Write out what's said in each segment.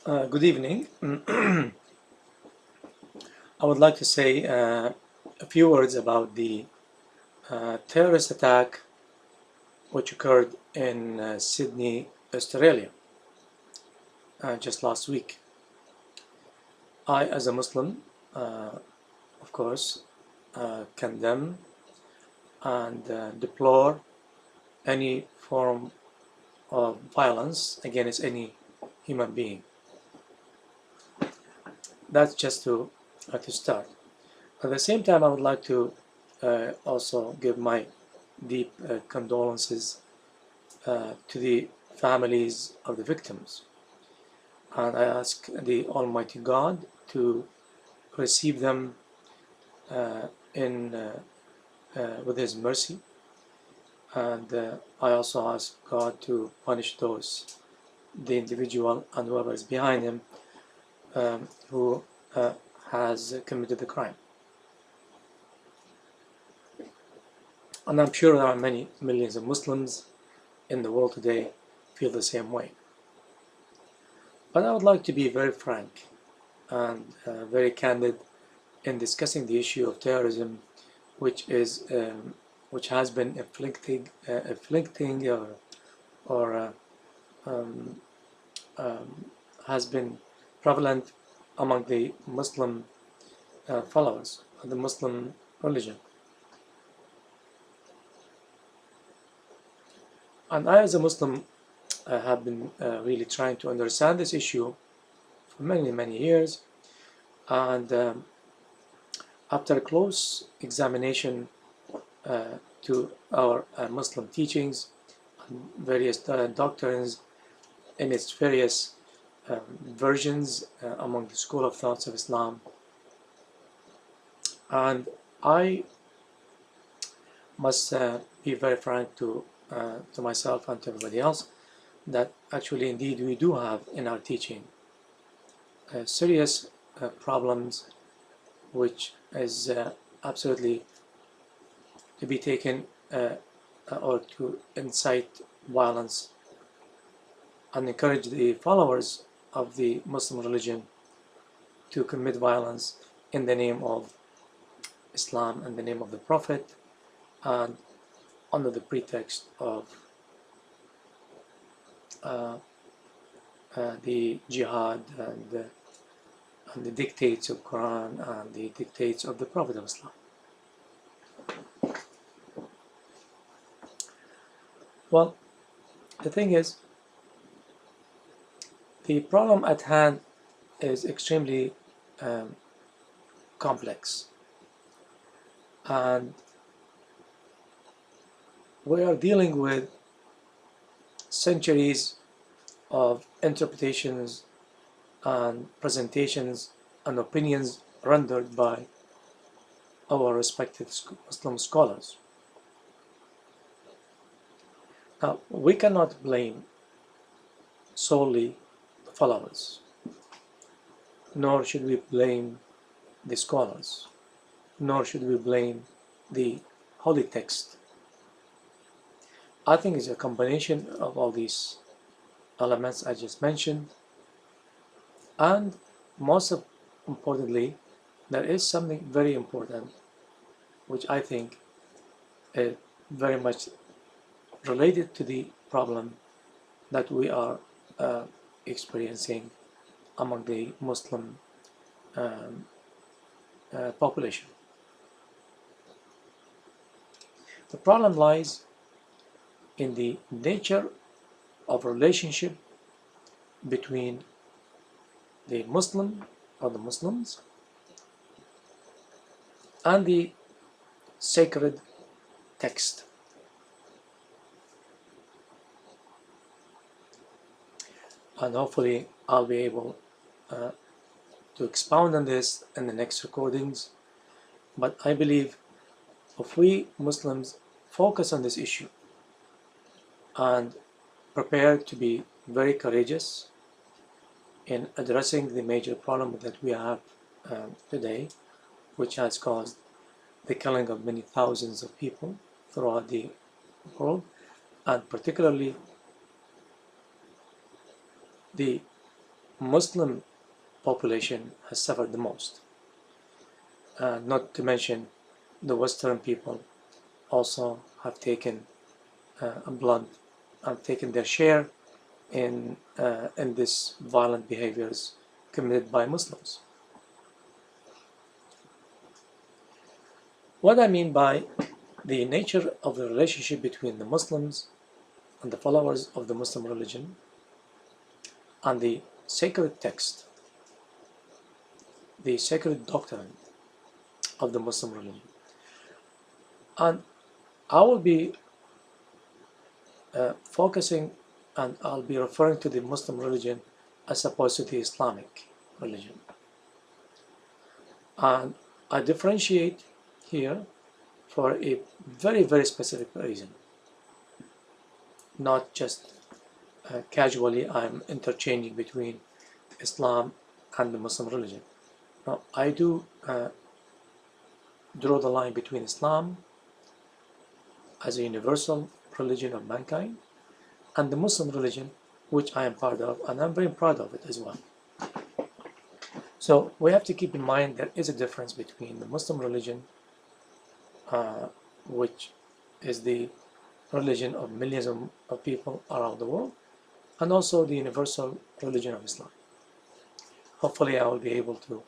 Good evening. I would like to say a few words about the terrorist attack which occurred in Sydney, Australia, just last week. I, as a Muslim, of course, condemn and deplore any form of violence against any human being. That's just to start. At the same time, I would like to also give my deep condolences to the families of the victims. And I ask the Almighty God to receive them in with His mercy. And I also ask God to punish the individual and whoever is behind him, who has committed the crime. And I'm sure there are many millions of Muslims in the world today feel the same way. But I would like to be very frank and very candid in discussing the issue of terrorism, which has been afflicting or um, has been prevalent among the Muslim followers of the Muslim religion. And I, as a Muslim, have been really trying to understand this issue for many years. And after close examination to our Muslim teachings and various doctrines in its various versions among the school of thoughts of Islam, and I must be very frank to myself and to everybody else that actually indeed we do have in our teaching serious problems which is absolutely to be taken or to incite violence and encourage the followers of the Muslim religion to commit violence in the name of Islam, in the name of the Prophet, and under the pretext of the jihad and the dictates of Quran and the dictates of the Prophet of Islam. Well, the thing is, the problem at hand is extremely complex, and we are dealing with centuries of interpretations and presentations and opinions rendered by our respective Muslim scholars. Now, we cannot blame solely the followers, nor should we blame the scholars, nor should we blame the holy text. I think it's a combination of all these elements I just mentioned, and most importantly, there is something very important which I think is very much related to the problem that we are experiencing among the Muslim population. The problem lies in the nature of relationship between the Muslim or the Muslims and the sacred text. And hopefully I'll be able to expound on this in the next recordings. But I believe if we Muslims focus on this issue and prepare to be very courageous in addressing the major problem that we have today, which has caused the killing of many thousands of people throughout the world, and particularly the Muslim population has suffered the most. Not to mention the Western people also have taken a blunt and taken their share in this violent behaviors committed by Muslims. What I mean by the nature of the relationship between the Muslims and the followers of the Muslim religion and the sacred text, the sacred doctrine of the Muslim religion. And I will be focusing and I'll be referring to the Muslim religion as opposed to the Islamic religion. And I differentiate here for a very, very specific reason. Not just casually I'm interchanging between Islam and the Muslim religion. Now, I do draw the line between Islam as a universal religion of mankind and the Muslim religion, which I am part of, and I'm very proud of it as well. So we have to keep in mind there is a difference between the Muslim religion, which is the religion of millions of people around the world, and also the universal religion of Islam. Hopefully I will be able to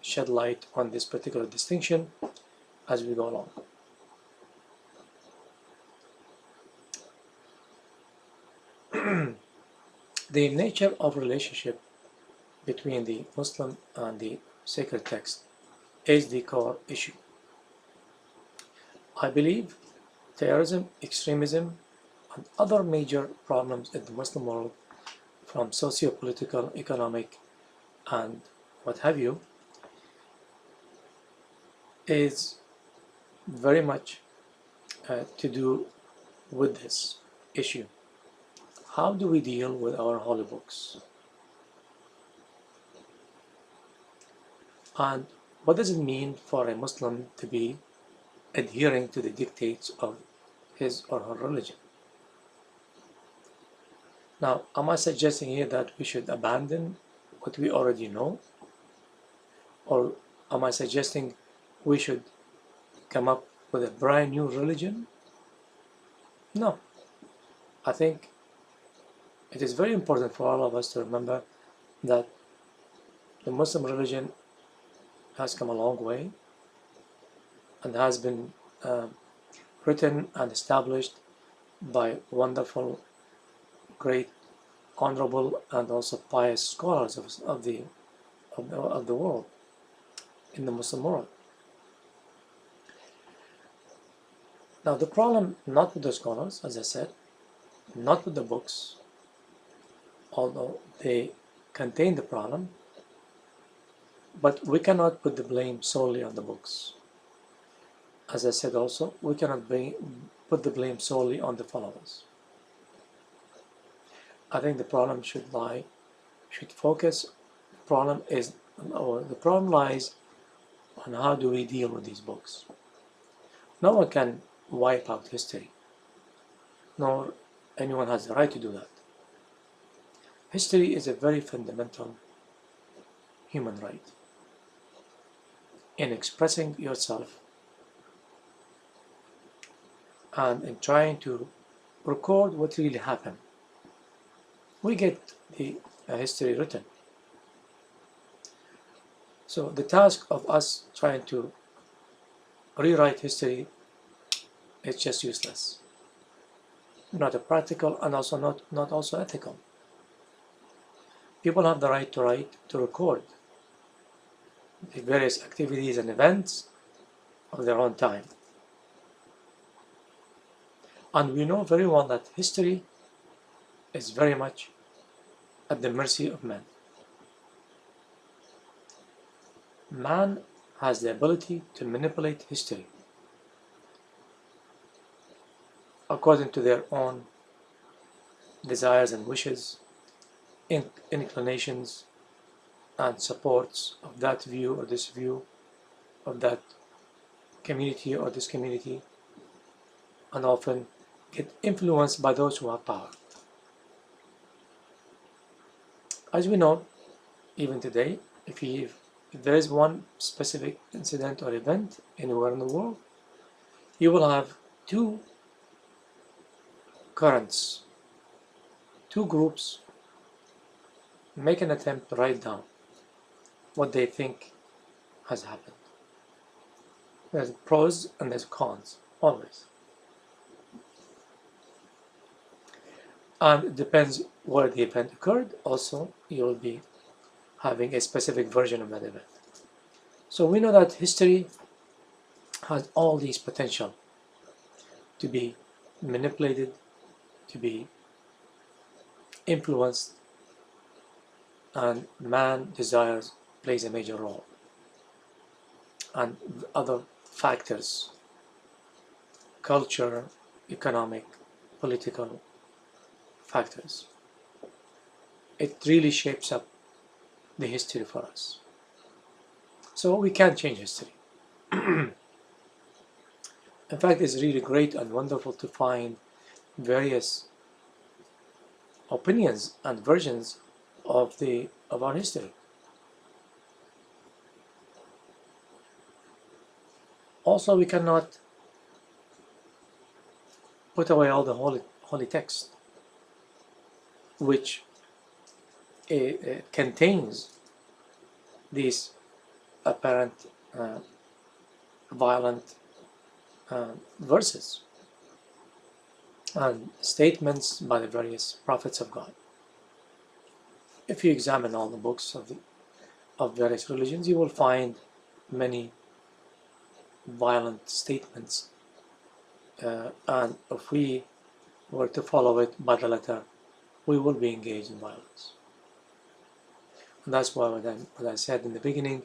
shed light on this particular distinction as we go along. The nature of relationship between the Muslim and the sacred text is the core issue. I believe terrorism, extremism, and other major problems in the Muslim world, from socio-political, economic, and what have you, is very much to do with this issue. How do we deal with our holy books? And what does it mean for a Muslim to be adhering to the dictates of his or her religion? Now, am I suggesting here that we should abandon what we already know? Or am I suggesting we should come up with a brand new religion? No. I think it is very important for all of us to remember that the Muslim religion has come a long way and has been written and established by wonderful, great, honorable, and also pious scholars of the world, in the Muslim world. Now the problem, not with the scholars, as I said, not with the books, although they contain the problem, but we cannot put the blame solely on the books. As I said also, we cannot put the blame solely on the followers. I think the problem should focus, the problem lies on how do we deal with these books. No one can wipe out history, nor anyone has the right to do that. History is a very fundamental human right. In expressing yourself and in trying to record what really happened, we get the history written. So the task of us trying to rewrite history is just useless, not practical, and also not also ethical. People have the right to record the various activities and events of their own time. And we know very well that history is very much at the mercy of man. Man has the ability to manipulate history according to their own desires and wishes, inclinations, and supports of that view or this view, of that community or this community, and often get influenced by those who have power. As we know, even today, if there is one specific incident or event anywhere in the world, you will have two currents, two groups make an attempt to write down what they think has happened. There's pros and there's cons, always. And it depends where the event occurred. Also, you'll be having a specific version of that event. So we know that history has all these potential to be manipulated, to be influenced, and man desires plays a major role. And other factors, culture, economic, political factors. It really shapes up the history for us. So we can't change history. In fact, it's really great and wonderful to find various opinions and versions of our history. Also, we cannot put away all the holy text, which contains these apparent violent verses and statements by the various prophets of God. If you examine all the books of various religions, you will find many violent statements, and if we were to follow it by the letter, we will be engaged in violence. And that's why what I said in the beginning,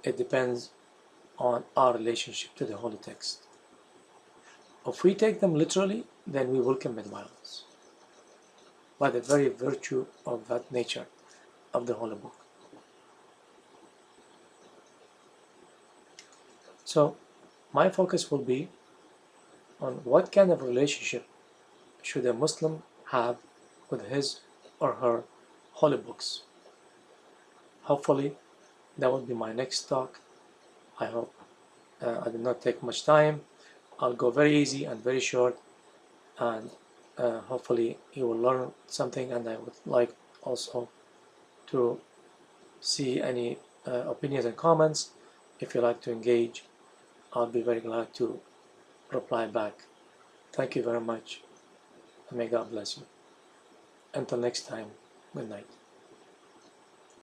it depends on our relationship to the holy text. If we take them literally, then we will commit violence by the very virtue of that nature of the holy book. So my focus will be on what kind of relationship should a Muslim have with his or her holy books. Hopefully that will be my next talk. I hope I did not take much time. I'll go very easy and very short, and hopefully you will learn something, and I would like also to see any opinions and comments. If you like to engage, I'll be very glad to reply back. Thank you very much, and may God bless you. Until next time, good night.